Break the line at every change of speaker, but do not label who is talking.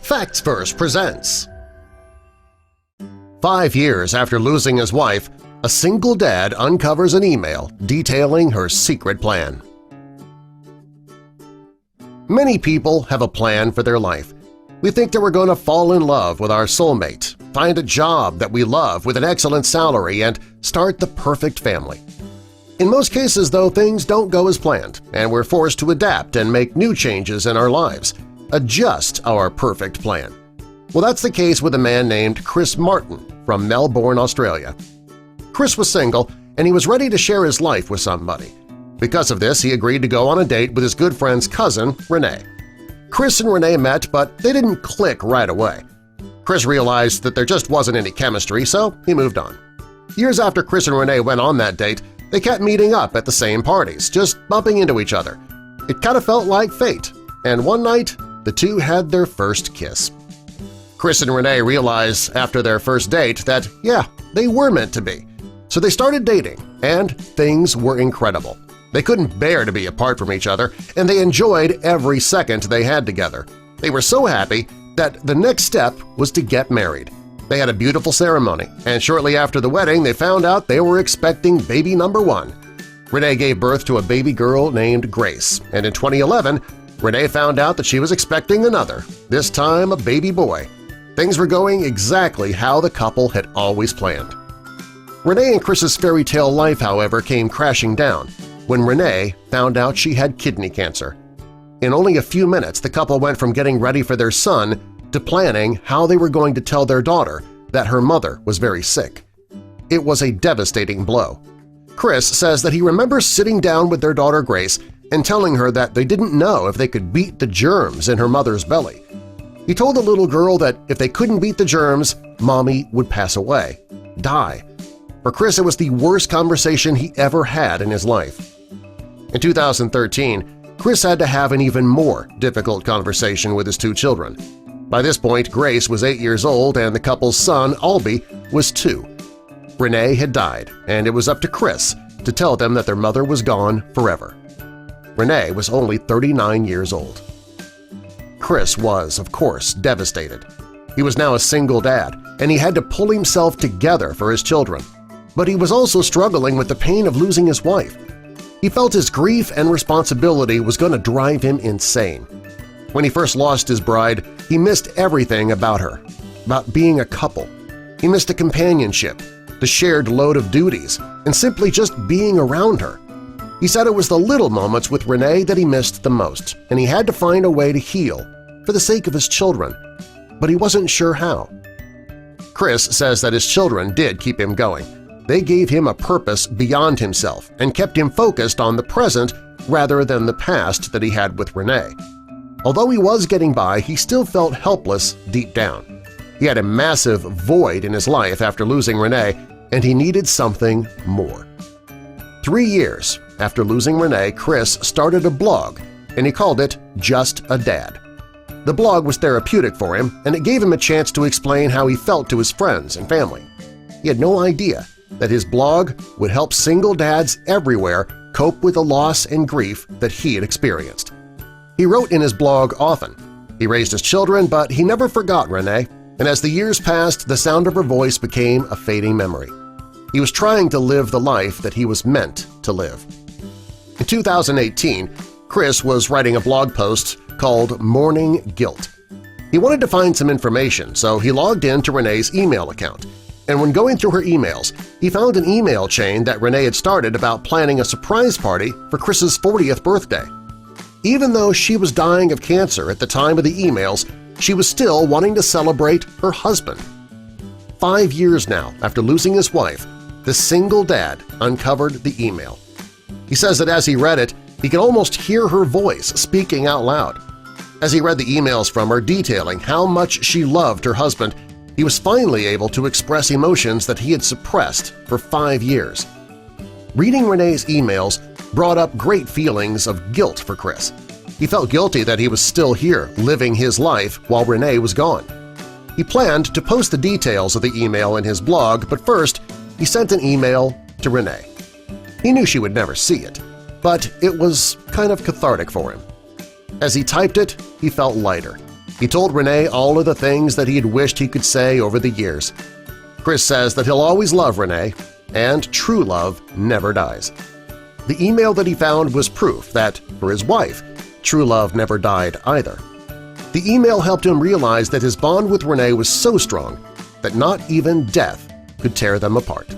Facts Verse presents. 5 years after losing his wife, a single dad uncovers an email detailing her secret plan. Many people have a plan for their life. We think that we're going to fall in love with our soulmate, find a job that we love with an excellent salary, and start the perfect family. In most cases, though, things don't go as planned, and we're forced to adapt and make new changes in our lives, adjust our perfect plan. Well, that's the case with a man named Chris Martin from Melbourne, Australia. Chris was single, and he was ready to share his life with somebody. Because of this, he agreed to go on a date with his good friend's cousin, Renee. Chris and Renee met, but they didn't click right away. Chris realized that there just wasn't any chemistry, so he moved on. Years after Chris and Renee went on that date, they kept meeting up at the same parties, just bumping into each other. It kind of felt like fate, and one night the two had their first kiss. Chris and Renee realized after their first date that, yeah, they were meant to be. So they started dating, and things were incredible. They couldn't bear to be apart from each other, and they enjoyed every second they had together. They were so happy that the next step was to get married. They had a beautiful ceremony, and shortly after the wedding they found out they were expecting baby number 1. Renee gave birth to a baby girl named Grace, and in 2011, Renee found out that she was expecting another, this time a baby boy. Things were going exactly how the couple had always planned. Renee and Chris's fairy tale life, however, came crashing down when Renee found out she had kidney cancer. In only a few minutes, the couple went from getting ready for their son to planning how they were going to tell their daughter that her mother was very sick. It was a devastating blow. Chris says that he remembers sitting down with their daughter Grace and telling her that they didn't know if they could beat the germs in her mother's belly. He told the little girl that if they couldn't beat the germs, Mommy would pass away, die. For Chris, it was the worst conversation he ever had in his life. In 2013, Chris had to have an even more difficult conversation with his 2 children. By this point, Grace was 8 years old and the couple's son, Albie, was 2. Renee had died, and it was up to Chris to tell them that their mother was gone forever. Renee was only 39 years old. Chris was, of course, devastated. He was now a single dad, and he had to pull himself together for his children. But he was also struggling with the pain of losing his wife. He felt his grief and responsibility was going to drive him insane. When he first lost his bride, he missed everything about her, about being a couple. He missed the companionship, the shared load of duties, and simply just being around her. He said it was the little moments with Renee that he missed the most, and he had to find a way to heal for the sake of his children, but he wasn't sure how. Chris says that his children did keep him going. They gave him a purpose beyond himself and kept him focused on the present rather than the past that he had with Renee. Although he was getting by, he still felt helpless deep down. He had a massive void in his life after losing Renee, and he needed something more. 3 years after losing Renee, Chris started a blog, and he called it Just a Dad. The blog was therapeutic for him, and it gave him a chance to explain how he felt to his friends and family. He had no idea that his blog would help single dads everywhere cope with the loss and grief that he had experienced. He wrote in his blog often. He raised his children, but he never forgot Renee, and as the years passed, the sound of her voice became a fading memory. He was trying to live the life that he was meant to live. In 2018, Chris was writing a blog post called Mourning Guilt. He wanted to find some information, so he logged into Renee's email account. And when going through her emails, he found an email chain that Renee had started about planning a surprise party for Chris's 40th birthday. Even though she was dying of cancer at the time of the emails, she was still wanting to celebrate her husband. 5 years now after losing his wife, the single dad uncovered the email. He says that as he read it, he could almost hear her voice speaking out loud. As he read the emails from her detailing how much she loved her husband, he was finally able to express emotions that he had suppressed for 5 years. Reading Renee's emails brought up great feelings of guilt for Chris. He felt guilty that he was still here, living his life while Renee was gone. He planned to post the details of the email in his blog, but first he sent an email to Renee. He knew she would never see it, but it was kind of cathartic for him. As he typed it, he felt lighter. He told Renee all of the things that he had wished he could say over the years. Chris says that he'll always love Renee, and true love never dies. The email that he found was proof that, for his wife, true love never died either. The email helped him realize that his bond with Renee was so strong that not even death could tear them apart.